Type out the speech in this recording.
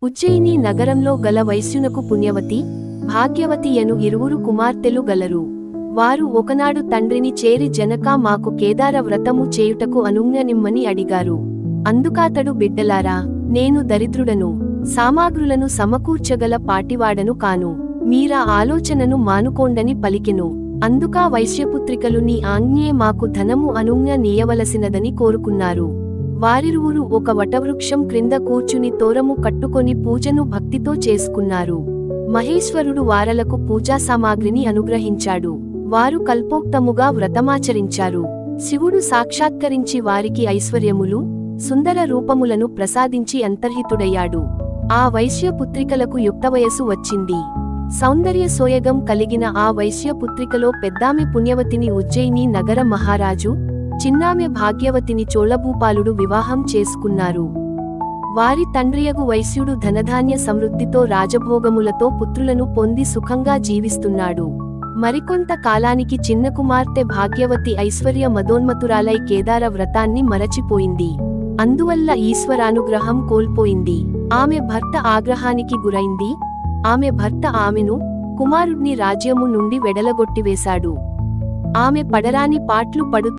ఉజ్జయిని నగరంలో గల వైశ్యునకు పుణ్యవతి, భాగ్యవతి యను ఇరువురు కుమార్తెలు గలరు. వారు ఒకనాడు తండ్రిని చేరి జనకా మాకు కేదార వ్రతము చేయుటకు అనుజ్ఞనిమ్మని అడిగారు. అందుకాతడు బిడ్డలారా, నేను దరిద్రుడను, సామాగ్రులను సమకూర్చగల పాటివాడను కాను. మీరా ఆలోచనను మానుకోండని పలికెను. అందుకా వైశ్యపుత్రికలు నీ ఆజ్ఞే మాకు ధనము అనుజ్ఞ నీయవలసినదని కోరుకున్నారు. వారిరువురు ఒక వటవృక్షం క్రింద కూర్చుని తోరము కట్టుకొని పూజను భక్తితో చేసుకున్నారు. మహేశ్వరుడు వారలకు పూజా సామాగ్రిని అనుగ్రహించాడు. వారు కల్పోక్తముగా వ్రతమాచరించారు. శివుడు సాక్షాత్కరించి వారికి ఐశ్వర్యములు, సుందర రూపములను ప్రసాదించి అంతర్హితుడయ్యాడు. ఆ వైశ్యపుత్రికలకు యుక్తవయసు వచ్చింది. సౌందర్య సోయగం కలిగిన ఆ వైశ్యపుత్రికలో పెద్దామె పుణ్యవతిని ఉజ్జయిని నగర మహారాజు, చిన్నామె భాగ్యవతిని చోళభూపాలుడు వివాహం చేసుకున్నారు. వారి తండ్రియగు వైశ్యుడు ధనధాన్య సమృద్ధితో రాజభోగములతో పుత్రులను పొంది సుఖంగా జీవిస్తున్నాడు. మరికొంత కాలానికి చిన్న కుమార్తె భాగ్యవతి ఐశ్వర్య మదోన్మతురాలై కేదార వ్రతాన్ని మరచిపోయింది. అందువల్ల ఈశ్వరానుగ్రహం కోల్పోయింది. ఆమె భర్త ఆగ్రహానికి గురైంది. ఆమె భర్త ఆమెను, కుమారుడ్ని రాజ్యము నుండి వెడలగొట్టివేశాడు. ఆమె పడరాని పాట్లు పడు